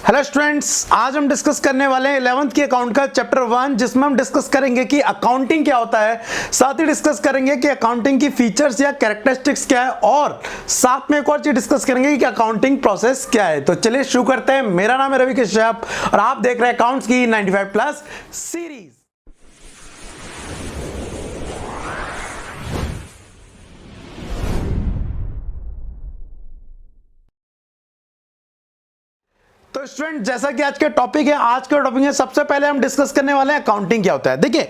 Hello students, आज हम discuss करने वाले हैं 11th की अकाउंट का चैप्टर 1, जिसमें हम डिस्कस करेंगे कि अकाउंटिंग क्या होता है। साथ ही डिस्कस करेंगे कि अकाउंटिंग की फीचर्स या कैरेक्टरिस्टिक्स क्या है, और साथ में एक और चीज डिस्कस करेंगे कि अकाउंटिंग प्रोसेस क्या है। तो चलिए शुरू करते हैं। मेरा नाम है रवि कश्यप और आप देख रहे हैं अकाउंट्स की 95 प्लस सीरीज। तो स्टूडेंट, जैसा कि आज का टॉपिक है सबसे पहले हम डिस्कस करने वाले हैं अकाउंटिंग क्या होता है। देखिए,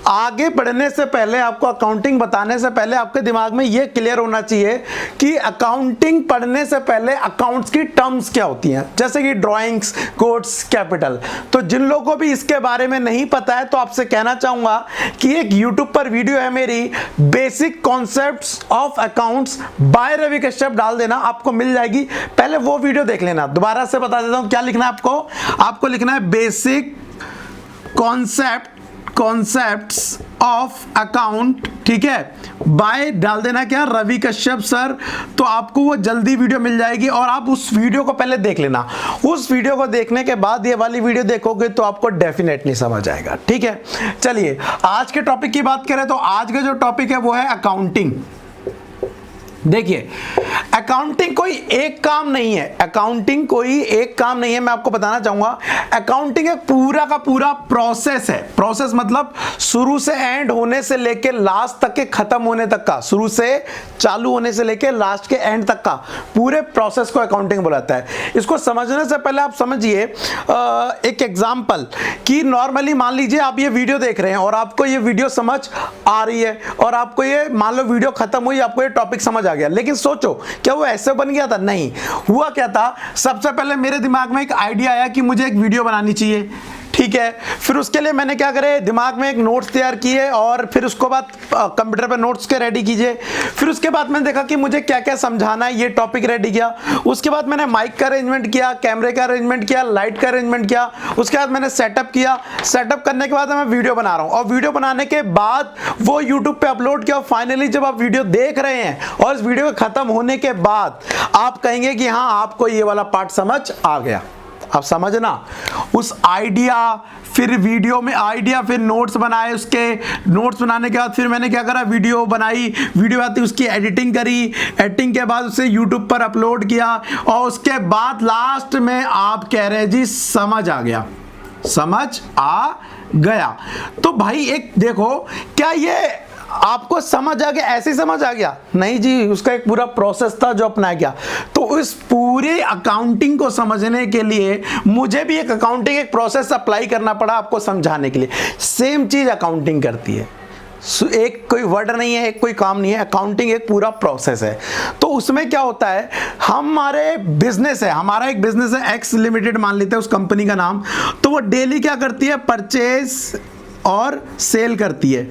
आगे बढ़ने से पहले, आपको अकाउंटिंग बताने से पहले आपके दिमाग में यह क्लियर होना चाहिए कि अकाउंटिंग पढ़ने से पहले अकाउंट्स की टर्म्स क्या होती हैं, जैसे कि ड्राइंग्स, कोड्स, कैपिटल। तो जिन लोगों को भी इसके बारे में नहीं पता है, तो आपसे कहना चाहूंगा कि एक यूट्यूब पर वीडियो है मेरी, basic concepts of accounts by Ravi Kashyap, डाल देना, आपको मिल जाएगी। पहले वो वीडियो देख लेना। दोबारा से बता देता हूं क्या लिखना है आपको लिखना है बेसिक कॉन्सेप्ट्स ऑफ अकाउंट, ठीक है, बाय डाल देना क्या, रवि कश्यप सर। तो आपको वो जल्दी वीडियो मिल जाएगी और आप उस वीडियो को पहले देख लेना। उस वीडियो को देखने के बाद ये वाली वीडियो देखोगे तो आपको डेफिनेटली समझ आएगा, ठीक है। चलिए, आज के टॉपिक की बात करें तो आज का जो टॉपिक है वो है अकाउंटिंग। देखिए, अकाउंटिंग कोई एक काम नहीं है, मैं आपको बताना चाहूंगा। अकाउंटिंग एक पूरा का पूरा प्रोसेस है। प्रोसेस मतलब शुरू से एंड होने से लेके लास्ट तक के खत्म होने तक का, शुरू से चालू होने से लेके लास्ट के एंड तक का पूरे प्रोसेस को अकाउंटिंग बुलाता है। इसको समझने से पहले आप समझिए एक एग्जांपल कि नॉर्मली मान लीजिए आप ये वीडियो देख रहे हैं और आपको ये वीडियो समझ आ रही है और आपको ये, मान लो वीडियो खत्म हुई, आपको ये टॉपिक समझ आ गया, लेकिन सोचो क्या वो ऐसे बन गया था? नहीं हुआ। क्या था, सबसे पहले मेरे दिमाग में एक आइडिया आया कि मुझे एक वीडियो बनानी चाहिए, ठीक है। फिर उसके लिए मैंने क्या करे, दिमाग में एक नोट्स तैयार किए और फिर उसको बाद कंप्यूटर पे नोट्स के रेडी कीजिए। फिर उसके बाद मैंने देखा कि मुझे क्या क्या समझाना है, ये टॉपिक रेडी किया। उसके बाद मैंने माइक का अरेंजमेंट किया, कैमरे का अरेंजमेंट किया, लाइट का अरेंजमेंट किया। उसके बाद मैंने सेटअप किया। सेटअप करने के बाद मैं वीडियो बना रहा हूं और वीडियो बनाने के बाद वो यूट्यूब पे अपलोड किया। फाइनली जब आप वीडियो देख रहे हैं और इस वीडियो के खत्म होने के बाद आप कहेंगे कि हाँ, आपको ये वाला पार्ट समझ आ गया। अब समझना, उस आइडिया, फिर वीडियो में आइडिया, फिर नोट्स बनाए, उसके नोट्स बनाने के बाद फिर मैंने क्या करा, वीडियो बनाई, वीडियो आती उसकी एडिटिंग करी, एडिटिंग के बाद उसे यूट्यूब पर अपलोड किया और उसके बाद लास्ट में आप कह रहे हैं जी समझ आ गया, समझ आ गया। तो भाई एक देखो, क्या ये आपको समझ आ गया, ऐसे समझ आ गया? नहीं जी, उसका एक पूरा प्रोसेस था जो अपनाया गया। तो इस पूरे अकाउंटिंग को समझने के लिए मुझे भी एक अकाउंटिंग एक प्रोसेस अप्लाई करना पड़ा आपको समझाने के लिए। सेम चीज अकाउंटिंग करती है, एक कोई वर्ड नहीं है, एक कोई काम नहीं है, अकाउंटिंग एक पूरा प्रोसेस है। तो उसमें क्या होता है, हमारे बिजनेस है, हमारा एक बिजनेस है एक्स लिमिटेड, मान लेते हैं उस कंपनी का नाम। तो वो डेली क्या करती है, परचेज और सेल करती है,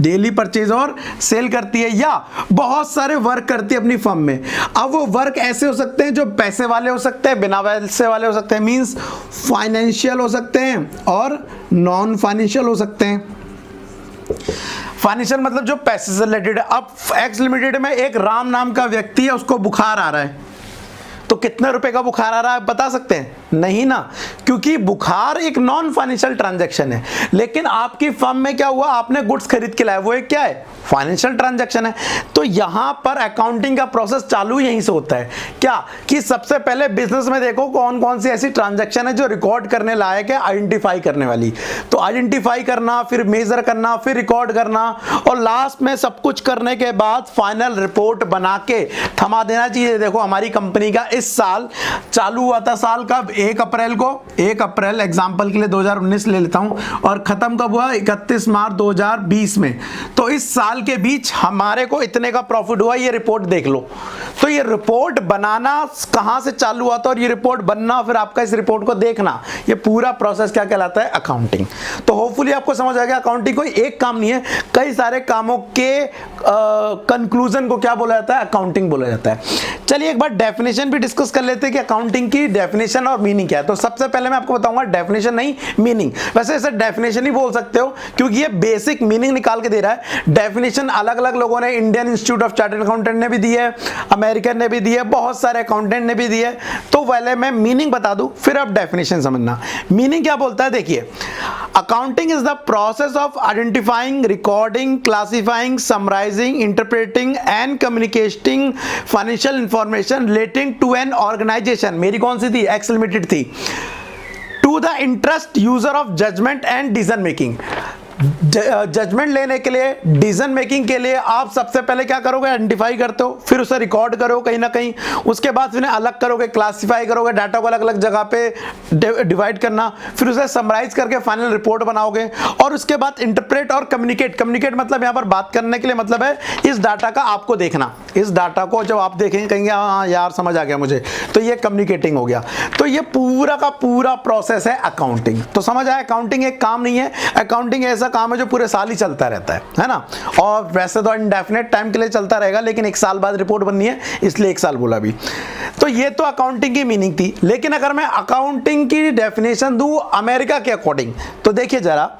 डेली परचेज और सेल करती है, या बहुत सारे वर्क करती है अपनी फर्म में। अब वो वर्क ऐसे हो सकते हैं जो पैसे वाले हो सकते हैं, बिना पैसे वाले हो सकते हैं, मींस फाइनेंशियल हो सकते हैं और नॉन फाइनेंशियल हो सकते हैं। फाइनेंशियल मतलब जो पैसे से रिलेटेड है। अब एक्स लिमिटेड में एक राम नाम का व्यक्ति है, उसको बुखार आ रहा है, तो कितने रुपए का बुखार आ रहा है आप बता सकते हैं? नहीं ना, क्योंकि बुखार एक नॉन फाइनेंशियल ट्रांजैक्शन है। लेकिन आपकी फर्म में क्या हुआ, आपने गुड्स खरीद के लाए, वो एक क्या है, फाइनेंशियल ट्रांजैक्शन है। तो यहां पर अकाउंटिंग का प्रोसेस चालू यहीं से होता है। क्या कि सबसे पहले बिजनेस में देखो कौन कौन सी ऐसी ट्रांजैक्शन है जो रिकॉर्ड करने लायक है, आइडेंटिफाई करने वाली। तो आइडेंटिफाई करना, फिर मेजर करना, फिर रिकॉर्ड करना, और लास्ट में सब कुछ करने के बाद फाइनल रिपोर्ट बना के थमा देना चाहिए। देखो, हमारी कंपनी का इस साल चालू हुआ था, साल कब, 1 अप्रैल को, 1 अप्रैल एग्जांपल के लिए 2019 ले लेता हूं, और खत्म कब हुआ, 31 मार्च 2020 में। तो इस साल के बीच हमारे को इतने का प्रॉफिट हुआ, ये रिपोर्ट देख लो। तो ये रिपोर्ट बनाना कहां से चालू हुआ था और ये रिपोर्ट बनना, फिर आपका इस रिपोर्ट को देखना, ये पूरा प्रोसेस क्या कहलाता है, अकाउंटिंग। तो होपफुली आपको समझ आ गया, अकाउंटिंग कोई एक काम नहीं है, कई सारे कामों के कंक्लूजन को क्या बोला जाता है, अकाउंटिंग बोला जाता है। चलिए एक बार डेफिनेशन भी डिस्कस कर लेते हैं कि अकाउंटिंग की डेफिनेशन और मीनिंग क्या है। तो सबसे पहले मैं आपको बताऊंगा डेफिनेशन नहीं मीनिंग, वैसे इसे डेफिनेशन ही बोल सकते हो क्योंकि ये बेसिक मीनिंग निकाल के दे रहा है। डेफिनेशन अलग अलग लोगों ने, Indian institute of chartered accountant ने भी दी है, अमेरिकन ने भी दी है, बहुत सारे अकाउंटेंट ने भी दी है। तो पहले मैं मीनिंग बता दूं फिर आप डेफिनेशन समझना। मीनिंग क्या बोलता है, देखिए, accounting is the process of identifying, recording, classifying, summarising, interpreting and communicating financial information relating to an organisation, मेरी कौन सी थी, एक्स लिमिटेड थी, to the interest user of judgement and decision making. Judgement लेने के लिए, डिसीजन मेकिंग के लिए आप सबसे पहले क्या करोगे, आइडेंटिफाई करते हो, फिर उसे रिकॉर्ड करो कहीं ना कहीं, उसके बाद फिर अलग करोगे, क्लासिफाई करोगे, डाटा को अलग अलग जगह पे डिवाइड करना, फिर उसे समराइज करके फाइनल रिपोर्ट बनाओगे, और उसके बाद इंटरप्रेट और कम्युनिकेट। कम्युनिकेट मतलब यहाँ पर बात करने के लिए मतलब है इस डाटा का आपको देखना, इस डाटा को जब आप देखेंगे कहेंगे हाँ यार समझ आ गया मुझे, तो ये कम्युनिकेटिंग हो गया। तो ये पूरा का पूरा प्रोसेस है अकाउंटिंग। तो समझ आया, अकाउंटिंग एक काम नहीं है, अकाउंटिंग ऐसा काम है जो पूरे साल ही चलता रहता है ना। और वैसे तो इंडेफिनेट टाइम के लिए चलता रहेगा, लेकिन एक साल बाद रिपोर्ट बननी है इसलिए एक साल बोला भी। तो ये तो अकाउंटिंग की मीनिंग थी। लेकिन अगर मैं अकाउंटिंग की डेफिनेशन दूं अमेरिका के अकॉर्डिंग, तो देखिए जरा,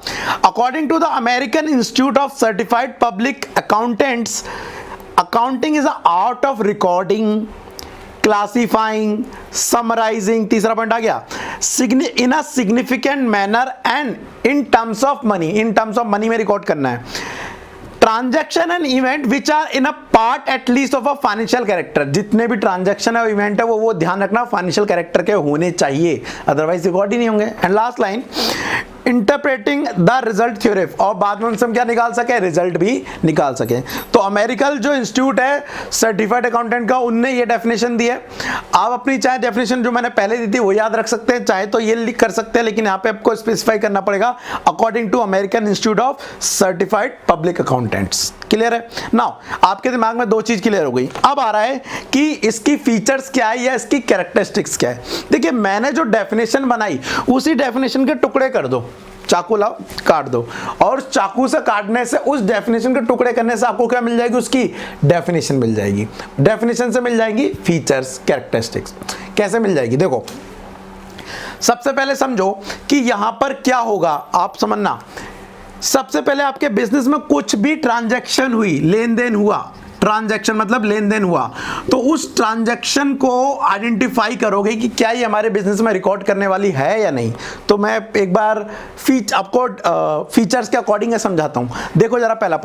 according to the American Institute of Certified Public Accountants, accounting is a art of recording, classifying, summarising, तीसरा पॉइंट आ गया, in a significant manner and in terms of money, in terms of money में record करना है, transaction and event which are in a part at least of a financial character, जितने भी transaction है event है वो ध्यान रखना फाइनेंशियल कैरेक्टर के होने चाहिए, अदरवाइज रिकॉर्ड ही नहीं होंगे। And last line, interpreting the result theory, और बाद में उनसे हम क्या निकाल सके, रिजल्ट भी निकाल सके। तो अमेरिकन जो इंस्टीट्यूट है सर्टिफाइड अकाउंटेंट का, उनने ये डेफिनेशन दी है। आप अपनी चाहे डेफिनेशन जो मैंने पहले दी थी वो याद रख सकते हैं, चाहे तो ये लिख कर सकते हैं, लेकिन यहाँ पे आपको स्पेसिफाई करना पड़ेगा according to American Institute of Certified Public Accountants. Clear है? नाउ आपके दिमाग में दो चीज क्लियर हो गई। अब आ रहा है कि इसकी फीचर्स क्या है या इसकी कैरेक्टरिस्टिक्स क्या है। देखिए, मैंने जो डेफिनेशन बनाई उसी डेफिनेशन के टुकड़े कर दो, चाकू लाओ काट दो, और चाकू से काटने से, उस डेफिनेशन के टुकड़े करने से आपको क्या मिल जाएगी, उसकी डेफिनेशन मिल जाएगी। डेफिनेशन से मिल जाएंगी फीचर्स, कैरेक्टरिस्टिक्स। कैसे मिल जाएगी, देखो, सबसे पहले समझो कि यहां पर क्या होगा, आप समझना। सबसे पहले आपके बिजनेस में कुछ भी ट्रांजैक्शन हुई, लेन देन हुआ, ट्रांजैक्शन मतलब लेन देन हुआ, तो उस ट्रांजैक्शन को आइडेंटिफाई करोगे कि क्या ये हमारे बिजनेस में रिकॉर्ड करने वाली है या नहीं। तो मैं एक बार आपको फीचर्स के अकॉर्डिंग समझाता हूं। देखो जरा, पहला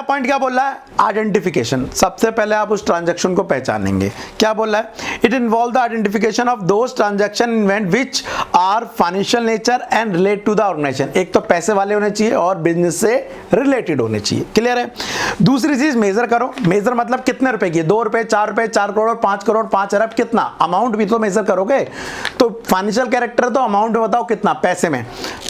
पॉइंट क्या बोल रहा है, आइडेंटिफिकेशन। सबसे पहले आप उस ट्रांजैक्शन को पहचानेंगे। क्या बोल रहा है, it involve the identification of those transaction event which are financial nature and relate to the organisation. एक तो पैसे वाले होने चाहिए और बिजनेस से रिलेटेड होने चाहिए। क्लियर है? दूसरी चीज मेजर करो। मेजर मतलब कितने रुपए की, 2 रुपए, 4 रुपए, 4 करोड़, 5 करोड़, 5 अरब, कितना अमाउंट भी तो मेजर करोगे। तो फाइनेंशियल कैरेक्टर तो अमाउंट में बताओ कितना, पैसे में।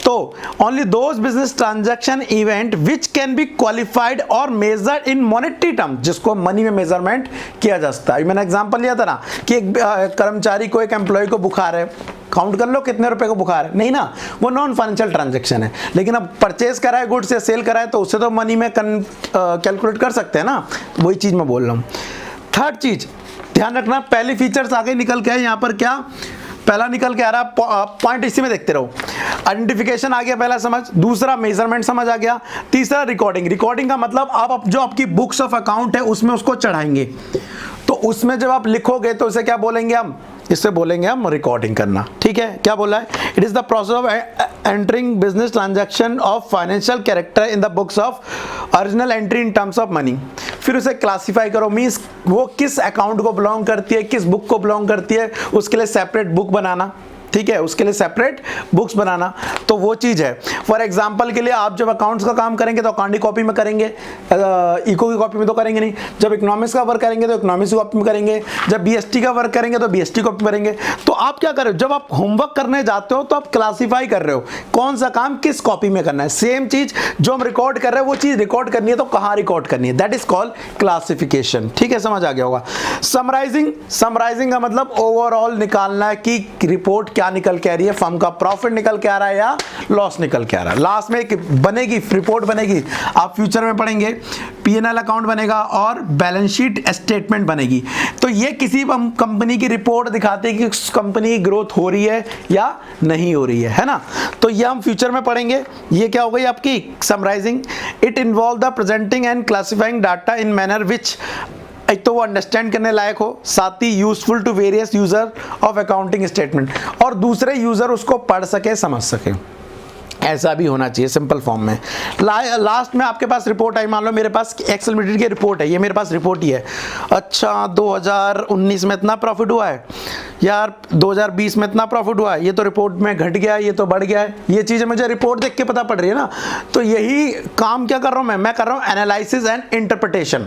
तो only those business transaction event which can be qualified और मेजर्ड इन मॉनेटरी टर्म, जिसको मनी में मेजरमेंट किया जा सकता है। मैंने एग्जांपल लिया था ना कि एक कर्मचारी को, एक एम्प्लॉय को बुखार है, काउंट कर लो कितने रुपए को बुखार है, नहीं ना, वो नॉन फाइनेंशियल ट्रांजैक्शन है। लेकिन अब परचेज करा है गुड्स या सेल करा है तो उससे तो मनी में कैलकुलेट कर सकते हैं ना, वही चीज मैं बोल रहा हूँ। थर्ड चीज ध्यान रखना, पहली फीचर्स आगे निकल के है, यहाँ पर क्या पहला निकल के आ रहा है, पॉइंट इसी में देखते रहो। आइडेंटिफिकेशन आ गया पहला समझ, दूसरा मेजरमेंट समझ आ गया, तीसरा रिकॉर्डिंग। रिकॉर्डिंग का मतलब आप जो आपकी बुक्स ऑफ अकाउंट है उसमें उसको चढ़ाएंगे, तो उसमें जब आप लिखोगे तो उसे क्या बोलेंगे हम, इससे बोलेंगे हम रिकॉर्डिंग करना। ठीक है? क्या बोला है, it is the process of entering business transaction of financial character in the books of original entry in terms of money. फिर उसे क्लासिफाई करो, मींस वो किस अकाउंट को बिलोंग करती है, किस बुक को बिलोंग करती है, उसके लिए सेपरेट बुक बनाना। ठीक है, उसके लिए सेपरेट बुक्स बनाना, तो वो चीज है। फॉर एग्जांपल के लिए आप जब अकाउंट्स का काम करेंगे तो अकाउंट की कॉपी में करेंगे, इको की कॉपी में तो करेंगे नहीं। जब इकोनॉमिक्स का वर्क करेंगे तो इकोनॉमिक्स की कॉपी में करेंगे, जब बीएसटी का वर्क करेंगे तो बीएसटी कॉपी में करेंगे। तो आप क्या कर रहे हो, जब आप होमवर्क करने जाते हो तो आप क्लासीफाई कर रहे हो कौन सा काम किस कॉपी में करना है। सेम चीज जो हम रिकॉर्ड कर रहे हैं वो चीज रिकॉर्ड करनी है तो कहाँ रिकॉर्ड करनी है, दैट इज कॉल्ड क्लासिफिकेशन। ठीक है, समझ आ गया होगा। समराइजिंग का मतलब ओवरऑल निकालना है कि रिपोर्ट क्या निकल के आ रही है, फर्म का प्रॉफिट निकल के आ रहा है या लॉस निकल के आ रहा है। लास्ट में एक बनेगी रिपोर्ट बनेगी, आप फ्यूचर में पढ़ेंगे, P&L अकाउंट बनेगा और बैलेंस शीट स्टेटमेंट बनेगी। तो ये किसी कंपनी की रिपोर्ट दिखाते हैं कि उस कंपनी की ग्रोथ हो रही है या नहीं हो रही है ना। तो ये हम फ्यूचर में पढ़ेंगे। ये क्या हो गई आपकी summarising. It involve the presenting and classifying data in manner which, एक तो वो अंडरस्टैंड करने लायक हो, साथ ही useful to various user of accounting statement, और दूसरे यूजर उसको पढ़ सके समझ सके, ऐसा भी होना चाहिए सिंपल फॉर्म में। लास्ट में आपके पास रिपोर्ट आई, मान लो मेरे पास एक्सेल लिमिटेड की रिपोर्ट है, ये मेरे पास रिपोर्ट ही है। अच्छा 2019 में इतना प्रॉफिट हुआ है यार, 2020 में इतना प्रॉफिट हुआ है, ये तो रिपोर्ट में घट गया है, ये तो बढ़ गया है, ये चीज़ें मुझे रिपोर्ट देख के पता पड़ रही है ना। तो यही काम क्या कर रहा हूँ मैं कर रहा हूँ एनालिसिस एंड इंटरप्रिटेशन,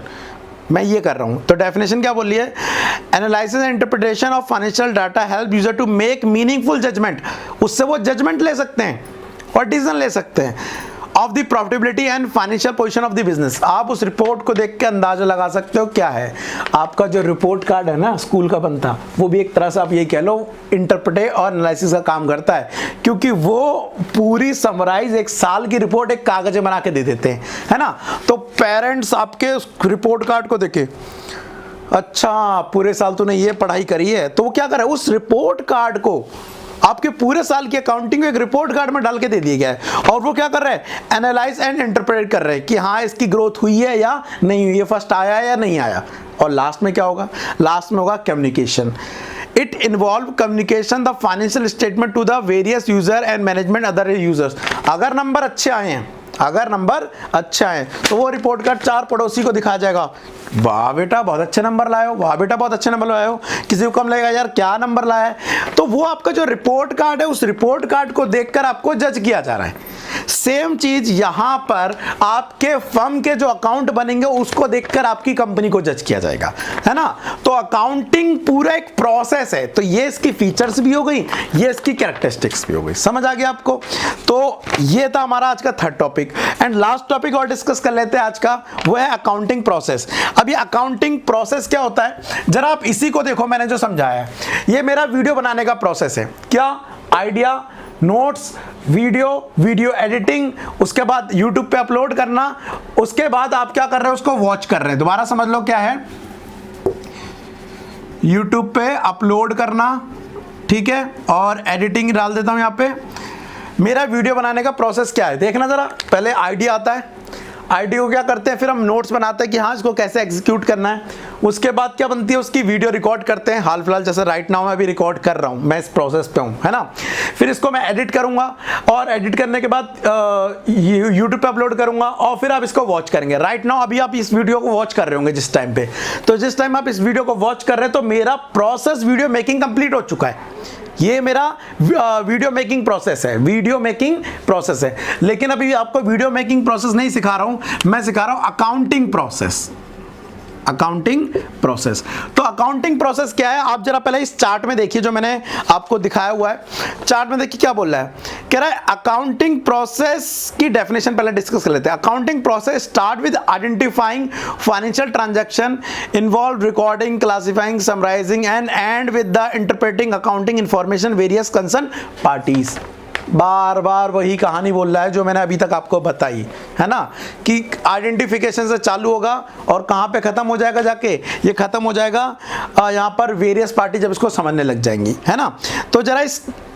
मैं ये कर रहा हूं। तो डेफिनेशन क्या बोली है, analysis and interpretation of financial data help user to make meaningful judgement, उससे वो जजमेंट ले सकते हैं और डिसीजन ले सकते हैं of the profitability and financial position of the business. आप उस रिपोर्ट को देख के अंदाजा लगा सकते हो क्या है आपका जो रिपोर्ट कार्ड है ना स्कूल का बनता, वो भी एक तरह से आप ये कह लो इंटरप्रेट और एनालिसिस का काम करता है, क्योंकि वो पूरी समराइज एक साल की रिपोर्ट एक कागज बना के दे देते हैं, है ना। तो पेरेंट्स आपके रिपोर्ट कार्ड को देखे, अच्छा पूरे साल तूने ये पढ़ाई करी है, तो वो क्या कर रहा है, उस रिपोर्ट कार्ड को आपके पूरे साल की अकाउंटिंग एक रिपोर्ट कार्ड में डाल के दे दिया गया है, और वो क्या कर रहे हैं, एनालाइज एंड इंटरप्रेट कर रहे हैं कि हाँ इसकी ग्रोथ हुई है या नहीं हुई है, फर्स्ट आया या नहीं आया। और लास्ट में क्या होगा, लास्ट में होगा communication. It involve communication the financial statement to the various user and management other users. अगर नंबर अच्छे आए हैं, अगर नंबर अच्छा है तो वो रिपोर्ट कार्ड 4 पड़ोसी को दिखा जाएगा, वाह बेटा बहुत अच्छे नंबर लाए हो, वाह बेटा बहुत अच्छे नंबर लाए हो। किसी को कम लगेगा यार क्या नंबर लाया है, तो वो आपका जो रिपोर्ट कार्ड है उस रिपोर्ट कार्ड को देखकर आपको जज किया जा रहा है। सेम चीज यहां पर आपके फर्म के जो अकाउंट बनेंगे उसको देखकर आपकी कंपनी को जज किया जाएगा, है ना। तो अकाउंटिंग पूरा एक प्रोसेस है, तो ये इसकी फीचर्स भी हो गई, ये इसकी कैरेक्टरिस्टिक्स भी हो गई, समझ आ गया आपको। तो ये था हमारा आज का third topic. And last topic और डिस्कस कर लेते हैं आज का, वो है अकाउंटिंग प्रोसेस। अब ये अकाउंटिंग प्रोसेस क्या होता है, जरा आप इसी को देखो, मैंने जो समझाया है ये मेरा वीडियो बनाने का प्रोसेस है। क्या आइडिया, नोट्स, वीडियो एडिटिंग, उसके बाद YouTube पे अपलोड करना, उसके बाद आप क्या कर रहे हैं उसको वॉच कर रहे हैं। दोबारा समझ लो क्या है, YouTube पे अपलोड करना, ठीक है, और एडिटिंग डाल देता हूं यहां पे। मेरा वीडियो बनाने का प्रोसेस क्या है देखना जरा, पहले आइडिया आता है, आइडिया को क्या करते हैं, फिर हम नोट्स बनाते हैं कि हाँ इसको कैसे एग्जीक्यूट करना है, उसके बाद क्या बनती है उसकी वीडियो रिकॉर्ड करते हैं, हाल फिलहाल जैसे राइट नाउ मैं अभी रिकॉर्ड कर रहा हूँ, मैं इस प्रोसेस पे हूँ, है ना। फिर इसको मैं एडिट करूंगा और एडिट करने के बाद यूट्यूब पे अपलोड करूंगा और फिर आप इसको वॉच करेंगे। राइट नाउ अभी आप इस वीडियो को वॉच कर रहे होंगे जिस टाइम पे, तो जिस टाइम आप इस वीडियो को वॉच कर रहे हैं तो मेरा प्रोसेस वीडियो मेकिंग कंप्लीट हो चुका है। ये मेरा वीडियो मेकिंग प्रोसेस है, वीडियो मेकिंग प्रोसेस है। लेकिन अभी आपको वीडियो मेकिंग प्रोसेस नहीं सिखा रहा हूं, मैं सिखा रहा हूं अकाउंटिंग प्रोसेस। अकाउंटिंग प्रोसेस, तो अकाउंटिंग प्रोसेस क्या है, आप जरा पहले इस चार्ट में देखिए जो मैंने आपको दिखाया हुआ है। चार्ट में देखिए क्या बोल रहा है, कह रहा है अकाउंटिंग प्रोसेस की डेफिनेशन पहले डिस्कस कर लेते हैं। Accounting process start with identifying financial transaction, involve recording, classifying, summarising end end with the interpreting accounting information various concern parties. बार बार वही कहानी बोल रहा है जो मैंने अभी तक आपको बताई है ना, कि आइडेंटिफिकेशन से चालू होगा और कहां पे खत्म हो जाएगा, जाके ये खत्म हो जाएगा यहां पर वेरियस पार्टी जब इसको समझने लग जाएंगी, है ना। तो जरा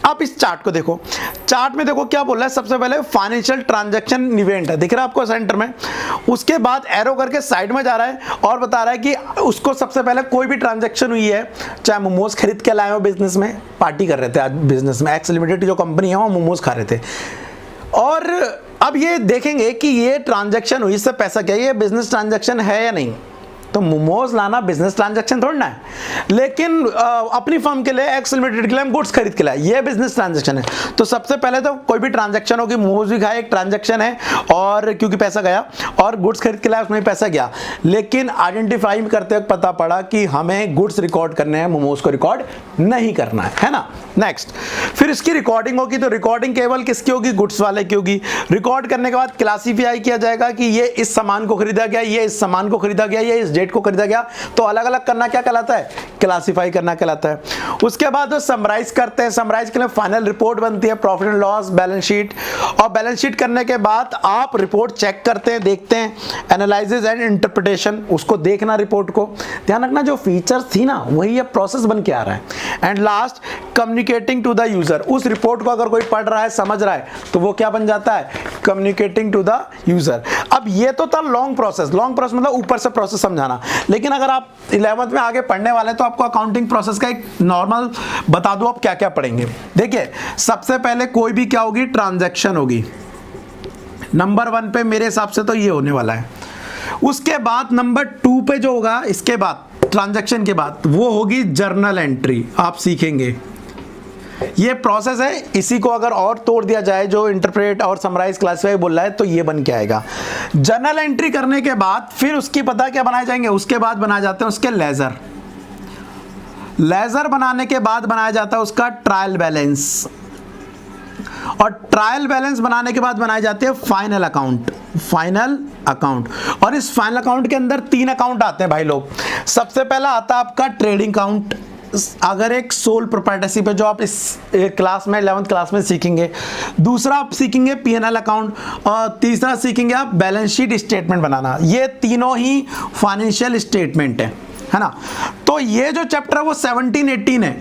आप इस चार्ट को देखो, चार्ट में देखो क्या बोल रहा है, सबसे पहले फाइनेंशियल ट्रांजैक्शन इवेंट है, दिख रहा है आपको सेंटर में, उसके बाद एरो करके साइड में जा रहा है और बता रहा है कि उसको सबसे पहले कोई भी ट्रांजैक्शन हुई है, चाहे मोमोज खरीद के लाए हो, बिजनेस में पार्टी कर रहे थे आज, बिजनेस में एक्स लिमिटेड जो कंपनी है वो मोमोज खा रहे थे, और अब ये देखेंगे कि ये ट्रांजैक्शन हुई, इससे पैसा क्या, ये बिजनेस ट्रांजैक्शन है या नहीं। तो मोमोज लाना बिजनेस ट्रांजैक्शन थोड़ा ना है, लेकिन अपनी फर्म के लिए एक्स लिमिटेड के लिए हम गुड्स खरीद के लाए, ये बिजनेस ट्रांजैक्शन है। तो सबसे पहले तो कोई भी ट्रांजैक्शन होगी, मोमोज भी खाए एक ट्रांजैक्शन है, और क्योंकि पैसा गया, और गुड्स खरीद के लाए, उसमें पैसा गया, लेकिन आइडेंटिफाई करते वक्त पता पड़ा कि हमें गुड्स रिकॉर्ड करने हैं, मोमोज को रिकॉर्ड नहीं करना है ना। नेक्स्ट, फिर इसकी रिकॉर्डिंग होगी, तो रिकॉर्डिंग केवल किसकी होगी, गुड्स वाले की होगी। रिकॉर्ड करने के बाद क्लासिफाई किया जाएगा कि ये इस सामान को खरीदा गया, ये इस सामान को खरीदा गया, ये इस डेट को खरीदा गया, तो अलग अलग करना क्या कहलाता है, क्लासिफाई करना कहलाता है। उसके बाद वो समराइज करते हैं, समराइज के लिए फाइनल रिपोर्ट बनती है, profit and loss, balance sheet, और बैलेंस शीट करने के बाद आप रिपोर्ट चेक करते हैं, देखते हैं, एनालिसिस एंड इंटरप्रिटेशन, उसको देखना रिपोर्ट को, ध्यान रखना जो फीचर्स थी ना वही अब प्रोसेस बन के आ रहा है। And last, communicating to the user, उस रिपोर्ट को अगर कोई पढ़ रहा है, समझ रहा है, तो वो क्या बन जाता है, कम्युनिकेटिंग टू द यूजर। अब ये तो था लॉन्ग प्रोसेस, लॉन्ग प्रोसेस मतलब ऊपर से प्रोसेस समझाना, लेकिन अगर आप 11th में आगे पढ़ने वाले तो आपको अकाउंटिंग प्रोसेस का एक नॉर्मल बता दो आप क्या क्या पढ़ेंगे। देखिए सबसे पहले कोई भी क्या होगी, ट्रांजैक्शन होगी, नंबर 1 पे मेरे हिसाब से तो ये होने वाला है। उसके बाद नंबर 2 पे जो होगा, इसके बाद ट्रांजैक्शन के बाद वो होगी जर्नल एंट्री, आप सीखेंगे ये प्रोसेस है। इसी को अगर और तोड़ दिया जाए, जो इंटरप्रेट और समराइज क्लासिफाई बोल रहा है, तो ये बन के आएगा। जर्नल एंट्री करने के बाद फिर उसकी पता क्या बनाए जाएंगे, उसके बाद बनाए जाते हैं उसके लेजर, लेजर बनाने के बाद बनाया जाता है उसका ट्रायल बैलेंस, और ट्रायल बैलेंस बनाने के बाद बनाए जाते हैं फाइनल अकाउंट, फाइनल अकाउंट। और इस फाइनल अकाउंट के अंदर 3 अकाउंट आते हैं भाई लोग। सबसे पहला आता है आपका ट्रेडिंग अकाउंट, अगर एक सोल प्रोप्राइटरशिप पे जो आप इस क्लास में 11th क्लास में सीखेंगे। दूसरा आप सीखेंगे पीएनएल अकाउंट, और तीसरा सीखेंगे आप बैलेंस शीट स्टेटमेंट बनाना। ये तीनों ही फाइनेंशियल स्टेटमेंट है ना। तो ये जो चैप्टर है वो 17-18 है,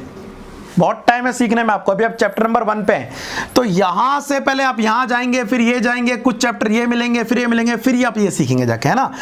बहुत टाइम है सीखने में आपको। अभी आप चैप्टर नंबर 1 पे हैं, तो यहां से पहले आप यहां जाएंगे, फिर ये जाएंगे, कुछ चैप्टर ये मिलेंगे, फिर ये मिलेंगे, फिर आप ये सीखेंगे जाके, है ना।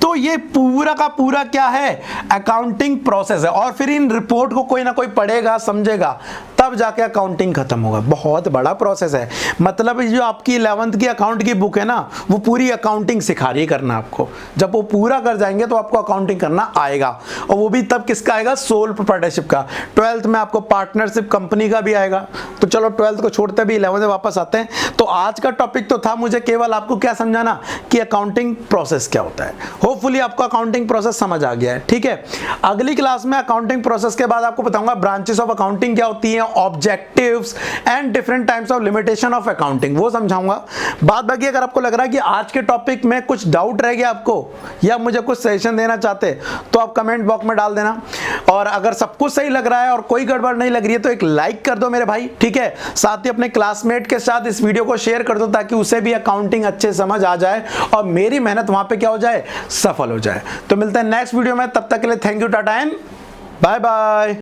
तो ये पूरा का पूरा क्या है, अकाउंटिंग प्रोसेस है। और फिर इन रिपोर्ट को कोई ना कोई पढ़ेगा, समझेगा, तब जाके अकाउंटिंग खत्म होगा। बहुत बड़ा प्रोसेस है, मतलब जो आपकी 11th की अकाउंट की बुक है ना, वो पूरी अकाउंटिंग सिखा रही है करना आपको। जब वो पूरा कर जाएंगे तो आपको अकाउंटिंग करना आएगा, और वो भी तब किसका आएगा, सोल प्रोप्राइटरशिप का। 12th में आपको पार्टनरशिप कंपनी का भी आएगा। तो चलो 12th को छोड़ते भी 11th में वापस आते हैं। तो आज का टॉपिक तो था मुझे केवल आपको क्या समझाना कि अकाउंटिंग प्रोसेस क्या होता है। होपफुली आपको अकाउंटिंग प्रोसेस समझ आ गया है, ठीक है। अगली क्लास में अकाउंटिंग प्रोसेस के बाद आपको बताऊंगा ब्रांचेस ऑफ अकाउंटिंग क्या होती हैं, objectives and different types of limitation of accounting, वो समझाऊंगा। बाद बाकी अगर आपको लग रहा है कि आज के टॉपिक में कुछ डाउट रह गया आपको, या मुझे कुछ सजेशन देना चाहते, तो आप कमेंट बॉक्स में डाल देना। और अगर सब कुछ सही लग रहा है और कोई गड़बड़ नहीं लग रही है तो एक लाइक कर दो मेरे भाई, ठीक है। साथ ही अपने क्लासमेट के साथ इस वीडियो को शेयर कर दो, ताकि उसे भी अकाउंटिंग अच्छे समझ आ जाए और मेरी मेहनत वहां पे क्या हो जाए, सफल हो जाए। तो मिलते हैं नेक्स्ट वीडियो में, तब तक के लिए thank you, tata and bye bye.